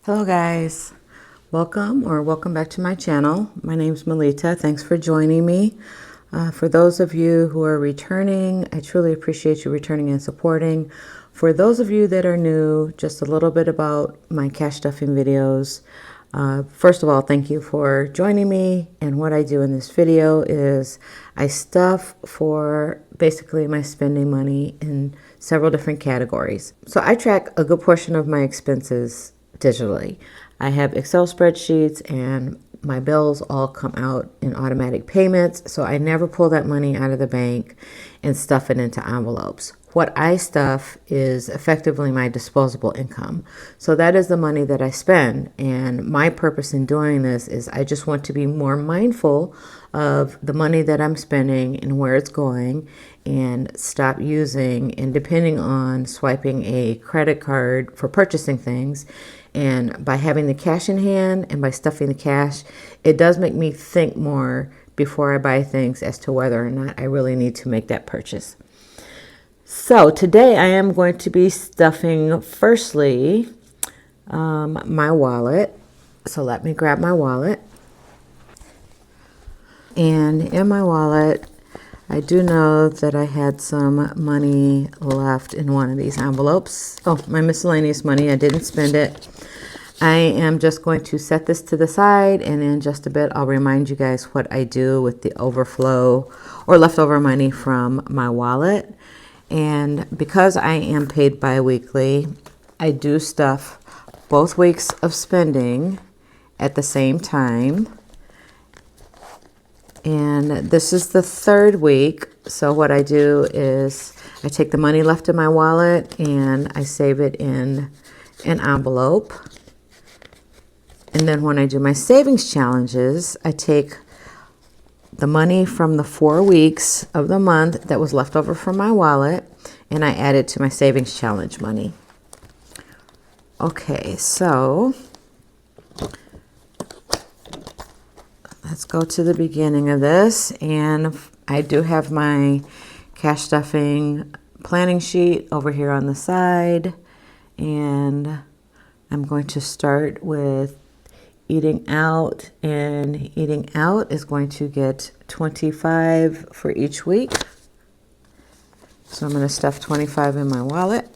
Hello guys, welcome back to my channel. My name's Melita. Thanks for joining me. For those of you who are returning, I truly appreciate you returning and supporting. For those of you that are new, just a little bit about my cash stuffing videos. First of all, thank you for joining me, and what I do in this video is I stuff for basically my spending money in several different categories. So I track a good portion of my expenses digitally. I have Excel spreadsheets and my bills all come out in automatic payments, so I never pull that money out of the bank and stuff it into envelopes. What I stuff is effectively my disposable income. So that is the money that I spend, and my purpose in doing this is I just want to be more mindful of the money that I'm spending and where it's going, and stop using and depending on swiping a credit card for purchasing things. And by having the cash in hand and by stuffing the cash, it does make me think more before I buy things as to whether or not I really need to make that purchase. So today I am going to be stuffing firstly my wallet. So let me grab my wallet. And in my wallet, I do know that I had some money left in one of these envelopes. Oh, my miscellaneous money. I didn't spend it. I am just going to set this to the side, and in just a bit I'll remind you guys what I do with the overflow or leftover money from my wallet. And because I am paid bi-weekly, I do stuff both weeks of spending at the same time. And this is the third week. So what I do is I take the money left in my wallet and I save it in an envelope. And then when I do my savings challenges, I take the money from the 4 weeks of the month that was left over from my wallet and I add it to my savings challenge money. Okay, so let's go to the beginning of this, and I do have my cash stuffing planning sheet over here on the side, and I'm going to start with eating out, and eating out is going to get $25 for each week. So I'm going to stuff $25 in my wallet.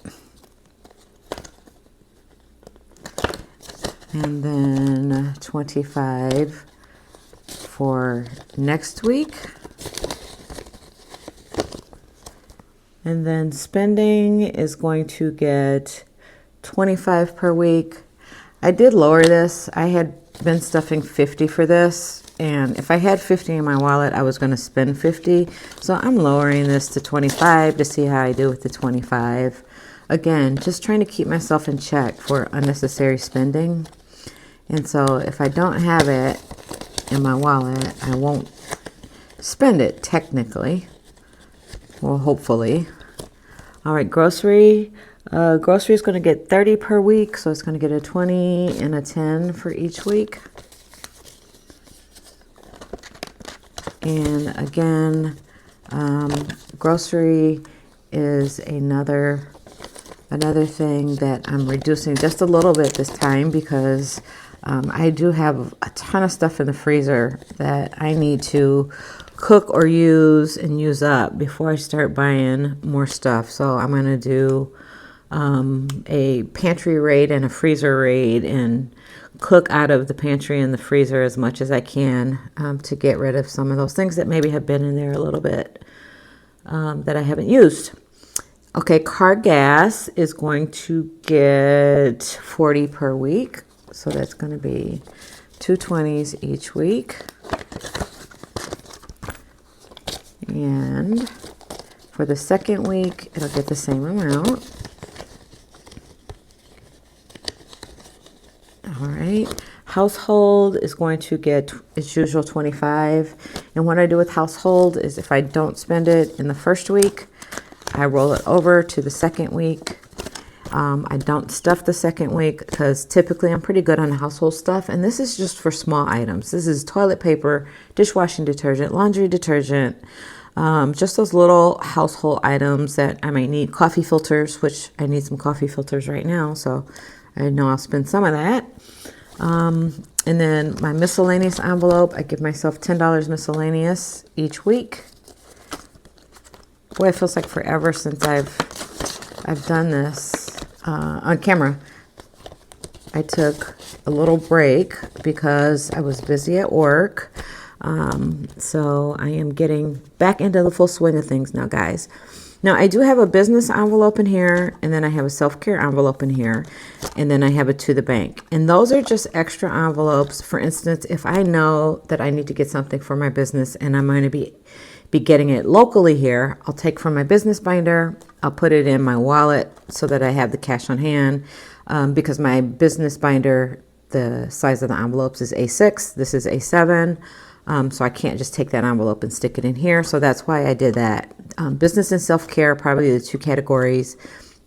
And then $25 for next week. And then spending is going to get $25 per week. I did lower this. I had been stuffing $50 for this, and if I had $50 in my wallet, I was going to spend $50. So I'm lowering this to $25 to see how I do with the $25. Again, just trying to keep myself in check for unnecessary spending. And so if I don't have it in my wallet, I won't spend it technically. Well, hopefully. All right, grocery. Grocery is going to get $30 per week, so it's going to get a $20 and a $10 for each week. And again, grocery is another thing that I'm reducing just a little bit this time, because I do have a ton of stuff in the freezer that I need to cook or use and use up before I start buying more stuff. So I'm going to do a pantry raid and a freezer raid and cook out of the pantry and the freezer as much as I can to get rid of some of those things that maybe have been in there a little bit that I haven't used. Okay, car gas is going to get $40 per week. So that's going to be $220 each week. And for the second week, it'll get the same amount. All right. Household is going to get its usual $25. And what I do with household is if I don't spend it in the first week, I roll it over to the second week. I don't stuff the second week because typically I'm pretty good on household stuff. And this is just for small items. This is toilet paper, dishwashing detergent, laundry detergent, just those little household items that I might need. Coffee filters, which I need some coffee filters right now. So I know I'll spend some of that. And then my miscellaneous envelope, I give myself $10 miscellaneous each week. Boy, it feels like forever since I've done this on camera. I took a little break because I was busy at work. So I am getting back into the full swing of things now, guys. Now, I do have a business envelope in here, and then I have a self-care envelope in here, and then I have a to the bank. And those are just extra envelopes. For instance, if I know that I need to get something for my business and I'm going to be getting it locally here, I'll take from my business binder, I'll put it in my wallet so that I have the cash on hand, because my business binder, the size of the envelopes is A6. This is A7. So I can't just take that envelope and stick it in here. So that's why I did that. Business and self-care are probably the two categories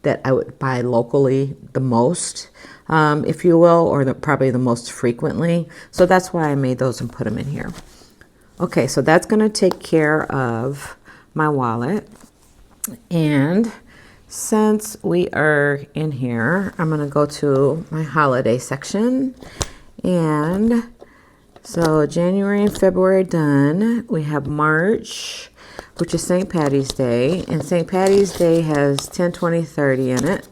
that I would buy locally the most, if you will, or probably the most frequently. So that's why I made those and put them in here. Okay, so that's going to take care of my wallet. And since we are in here, I'm going to go to my holiday section. And so January and February done. We have March, which is St. Patty's Day. And St. Patty's Day has 10, 20, 30 in it.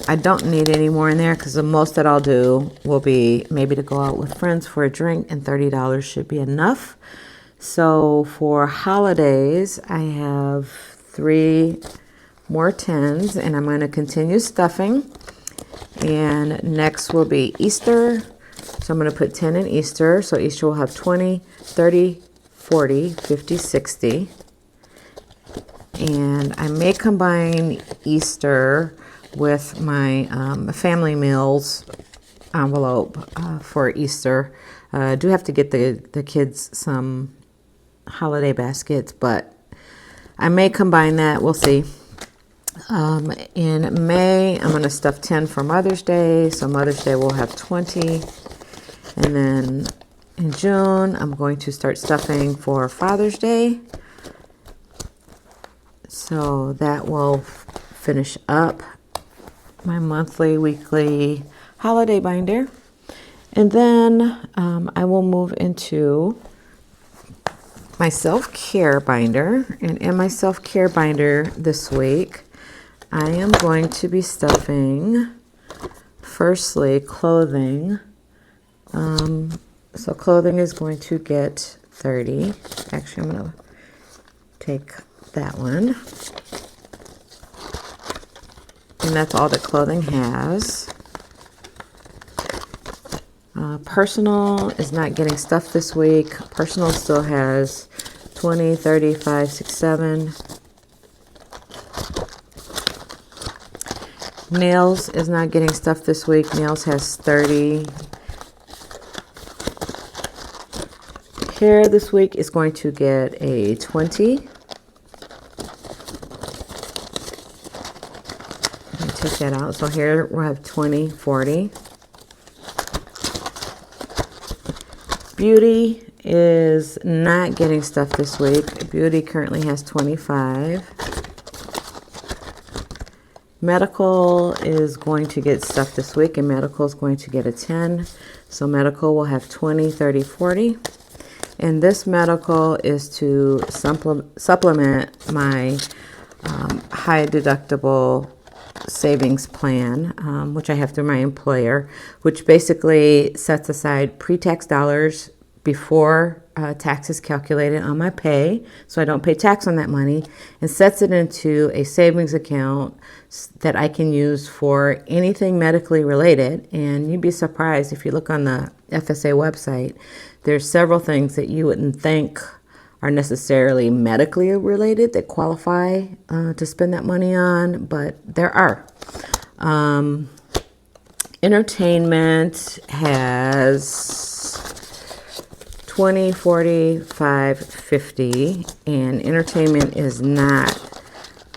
I don't need any more in there because the most that I'll do will be maybe to go out with friends for a drink, and $30 should be enough. So for holidays, I have 3 more 10s, and I'm going to continue stuffing. And next will be Easter. So I'm going to put 10 in Easter. So Easter will have 20, 30, 40, 50, 60. And I may combine Easter with my family meals envelope for Easter. I do have to get the kids some holiday baskets, but I may combine that. We'll see. In May, I'm going to stuff 10 for Mother's Day. So Mother's Day will have 20. And then in June, I'm going to start stuffing for Father's Day. So that will finish up my monthly, weekly holiday binder. And then I will move into my self-care binder. And in my self-care binder this week, I am going to be stuffing, firstly, clothing. So clothing is going to get 30. Actually, I'm going to take that one. And that's all that clothing has. Personal is not getting stuff this week. Personal still has 20, 30, 5, 6, 7. Nails is not getting stuff this week. Nails has 30. Hair this week is going to get a 20. Let me take that out. So here we'll have 20, 40. Beauty is not getting stuff this week. Beauty currently has 25. Medical is going to get stuff this week, and medical is going to get a 10. So medical will have 20, 30, 40. And this medical is to supplement my high deductible savings plan, which I have through my employer, which basically sets aside pre-tax dollars before tax is calculated on my pay, so I don't pay tax on that money, and sets it into a savings account that I can use for anything medically related. And you'd be surprised if you look on the FSA website, there's several things that you wouldn't think are necessarily medically related that qualify to spend that money on, but there are. Entertainment has 20, 40, 5, 50, and entertainment is not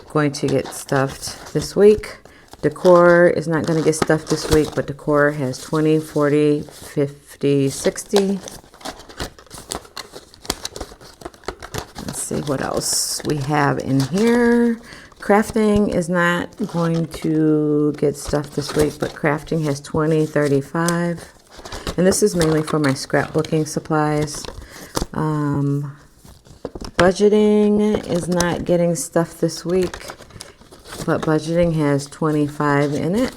going to get stuffed this week. Decor is not going to get stuffed this week, but decor has 20, 40, 50, 60. Let's see what else we have in here. Crafting is not going to get stuff this week, but crafting has 20, 35. And this is mainly for my scrapbooking supplies. Budgeting is not getting stuff this week, but budgeting has 25 in it.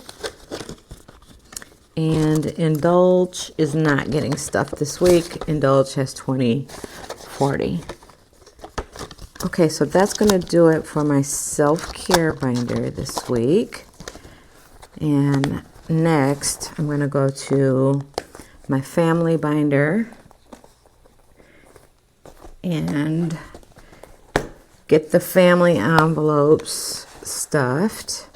And indulge is not getting stuff this week. Indulge has 20, 40. Okay, so that's going to do it for my self-care binder this week. And next, I'm going to go to my family binder and get the family envelopes stuffed.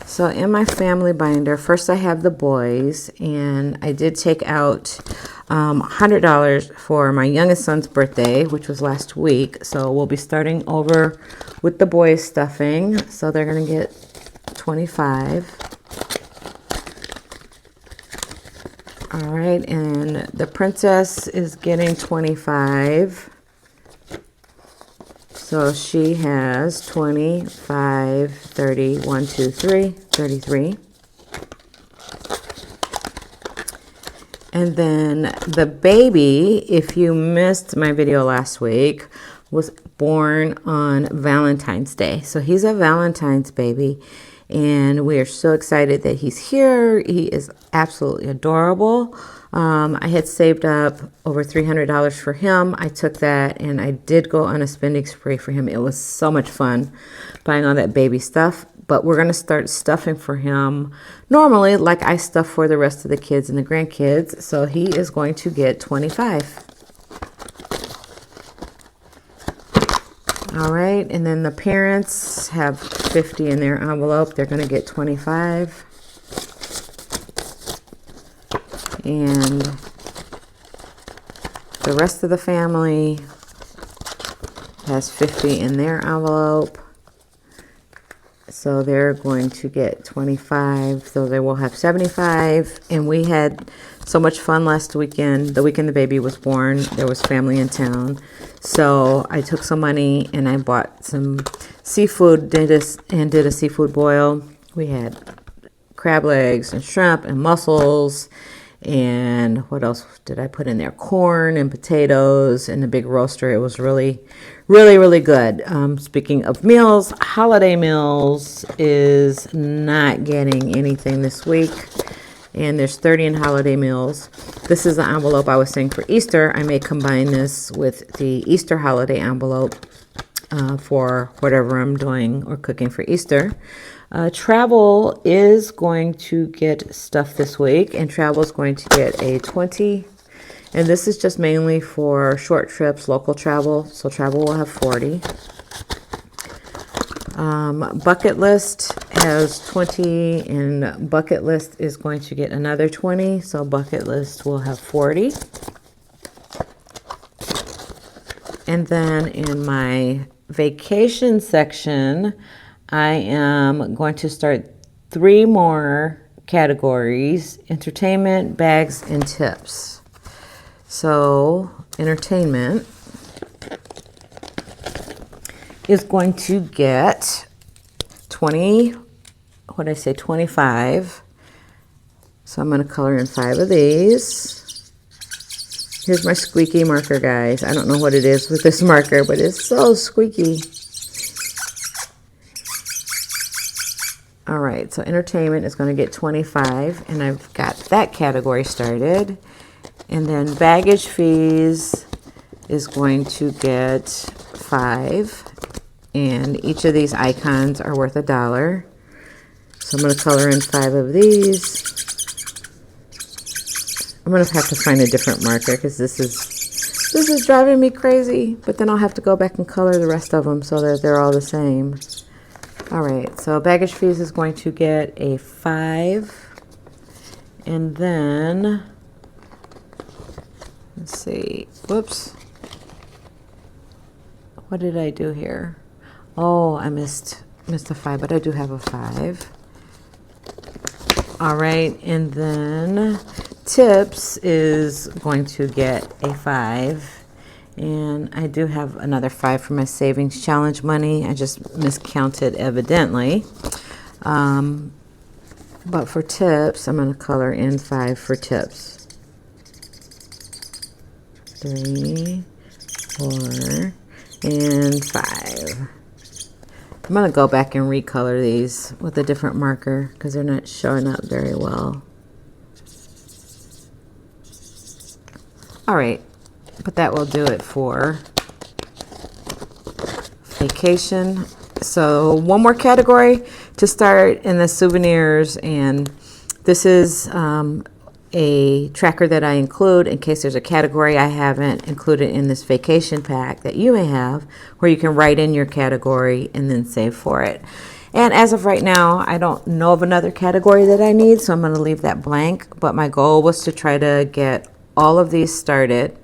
So in my family binder, first I have the boys, and I did take out $100 for my youngest son's birthday, which was last week. So we'll be starting over with the boys stuffing. So they're going to get 25. All right, and the princess is getting 25. So she has 25, 30, 1, 2, 3, 33. And then the baby, if you missed my video last week, was born on Valentine's Day. So he's a Valentine's baby, and we are so excited that he's here. He is absolutely adorable. I had saved up over $300 for him. I took that and I did go on a spending spree for him. It was so much fun buying all that baby stuff. But we're going to start stuffing for him normally like I stuff for the rest of the kids and the grandkids. So he is going to get 25. All right, and then the parents have 50 in their envelope. They're going to get 25. And the rest of the family has 50 in their envelope. So they're going to get 25. So they will have 75. And we had so much fun last weekend. The weekend the baby was born, there was family in town. So I took some money and I bought some seafood, did a seafood boil. We had crab legs and shrimp and mussels. And what else did I put in there? Corn and potatoes and a big roaster. It was really, really, really good. Speaking of meals, holiday meals is not getting anything this week. And there's 30 in holiday meals. This is the envelope I was saying for Easter. I may combine this with the Easter holiday envelope for whatever I'm doing or cooking for Easter. Travel is going to get stuff this week, and travel is going to get a 20. And this is just mainly for short trips, local travel. So travel will have 40. Bucket list has 20, and bucket list is going to get another 20. So bucket list will have 40. And then in my vacation section, I am going to start 3 more categories: entertainment, bags, and tips. So entertainment is going to get 20, what did I say, 25. So I'm going to color in 5 of these. Here's my squeaky marker, guys. I don't know what it is with this marker, but it's so squeaky. All right, so entertainment is going to get 25, and I've got that category started. And then baggage fees is going to get 5, and each of these icons are worth $1. So I'm going to color in 5 of these. I'm going to have to find a different marker because this is driving me crazy, but then I'll have to go back and color the rest of them so that they're all the same. All right, so baggage fees is going to get a 5. And then, let's see, whoops. What did I do here? Oh, I missed a 5, but I do have a 5. All right, and then tips is going to get a 5. And I do have another 5 for my savings challenge money. I just miscounted evidently. But for tips, I'm going to color in 5 for tips. 3, 4, and 5. I'm going to go back and recolor these with a different marker because they're not showing up very well. All right, but that will do it for vacation. So one more category to start in the souvenirs, and this is a tracker that I include in case there's a category I haven't included in this vacation pack that you may have, where you can write in your category and then save for it. And as of right now, I don't know of another category that I need, so I'm going to leave that blank. But my goal was to try to get all of these started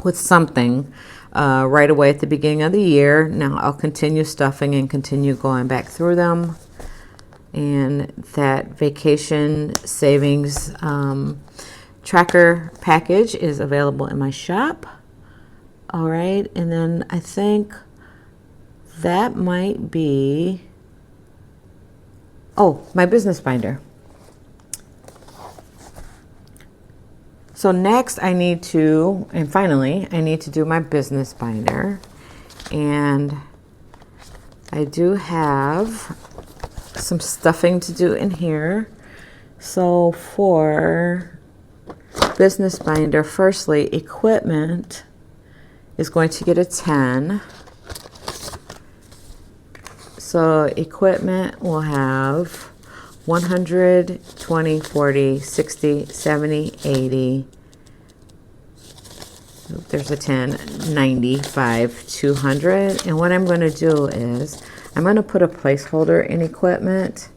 with something right away at the beginning of the year. Now I'll continue stuffing and continue going back through them. And that vacation savings tracker package is available in my shop. All right, and then I think that might be, oh, my business binder. So next I need to, and finally, I need to do my business binder. And I do have some stuffing to do in here. So for business binder, firstly, equipment is going to get a 10. So equipment will have 100, 20, 40, 60, 70, 80. There's a 10, 95, 200. And what I'm going to do is I'm going to put a placeholder in equipment,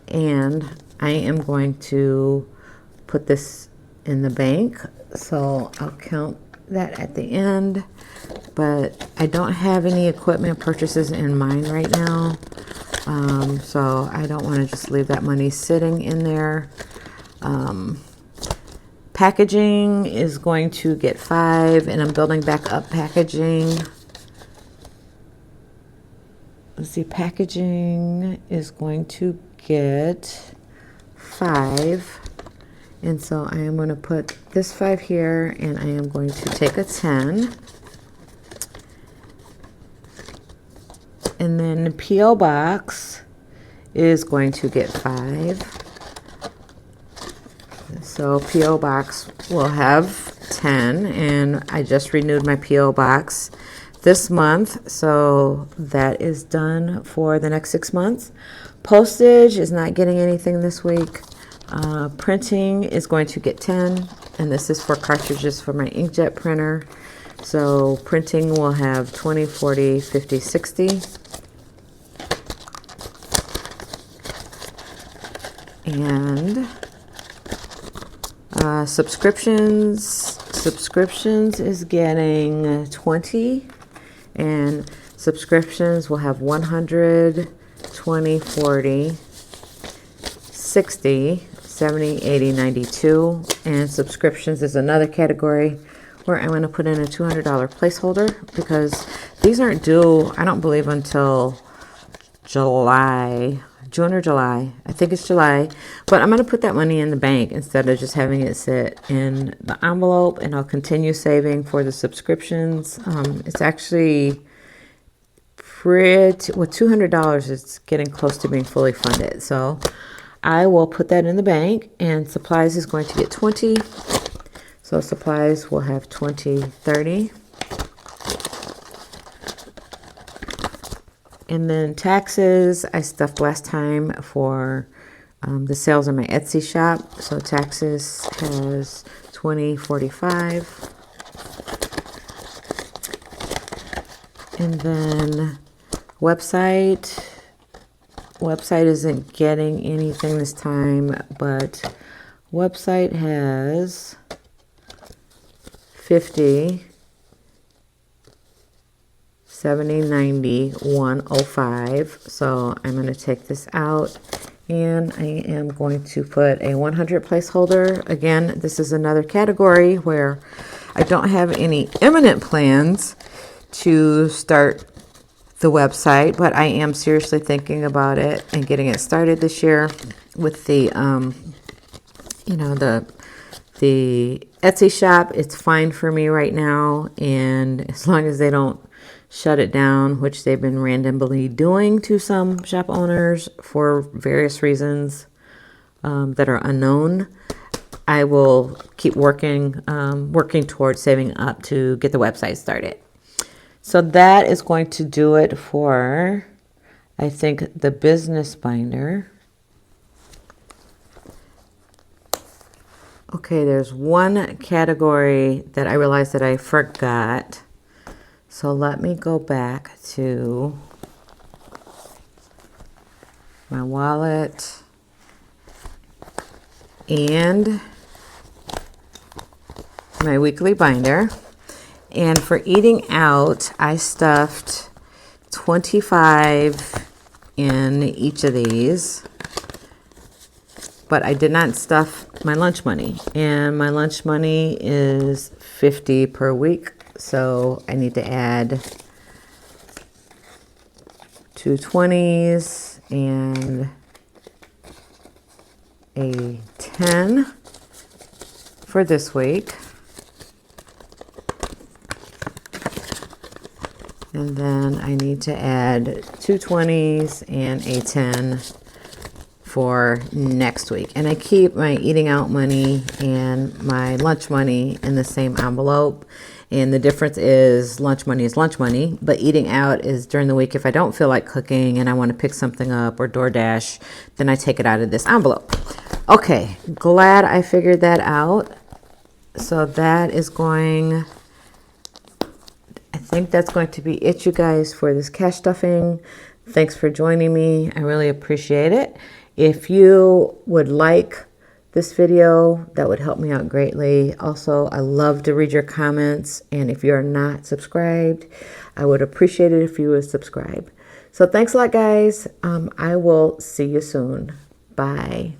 and I am going to put this in the bank. So I'll count that at the end, but I don't have any equipment purchases in mind right now. So I don't want to just leave that money sitting in there. Packaging is going to get 5, and I'm building back up packaging. Let's see, packaging is going to get 5. And so I am going to put this 5 here, and I am going to take a 10. And then P.O. Box is going to get 5. So P.O. Box will have 10, and I just renewed my P.O. Box this month, so that is done for the next 6 months. Postage is not getting anything this week. Printing is going to get 10, and this is for cartridges for my inkjet printer. So printing will have 20, 40, 50, 60. And subscriptions is getting 20, and subscriptions will have 100, 20, 40, 60, 70, 80, 92. And subscriptions is another category where I'm going to put in a $200 placeholder, because these aren't due, I don't believe, until June or July. I think it's July. But I'm going to put that money in the bank instead of just having it sit in the envelope, and I'll continue saving for the subscriptions. It's actually pretty, with $200, it's getting close to being fully funded. So I will put that in the bank, and supplies is going to get 20. So supplies will have 20, 30. And then taxes, I stuffed last time for the sales in my Etsy shop. So taxes has 20, 45. And then website isn't getting anything this time, but website has 50, 70, 90, 105. So I'm going to take this out, and I am going to put a 100 placeholder. Again, this is another category where I don't have any imminent plans to start the website, but I am seriously thinking about it and getting it started this year with the, the Etsy shop. It's fine for me right now. And as long as they don't shut it down, which they've been randomly doing to some shop owners for various reasons that are unknown, I will keep working towards saving up to get the website started. So that is going to do it for, I think, the business binder. Okay, there's one category that I realized that I forgot. So let me go back to my wallet and my weekly binder. And for eating out, I stuffed 25 in each of these, but I did not stuff my lunch money. And my lunch money is $50 per week. So I need to add 2 20s and a 10 for this week. And then I need to add 2 20s and a 10 for next week. And I keep my eating out money and my lunch money in the same envelope. And the difference is lunch money, but eating out is during the week. If I don't feel like cooking and I want to pick something up or DoorDash, then I take it out of this envelope. Okay, glad I figured that out. So that is going... I think that's going to be it, you guys, for this cash stuffing. Thanks for joining me. I really appreciate it. If you would like this video, that would help me out greatly. Also, I love to read your comments. And if you're not subscribed, I would appreciate it if you would subscribe. So thanks a lot, guys. I will see you soon. Bye.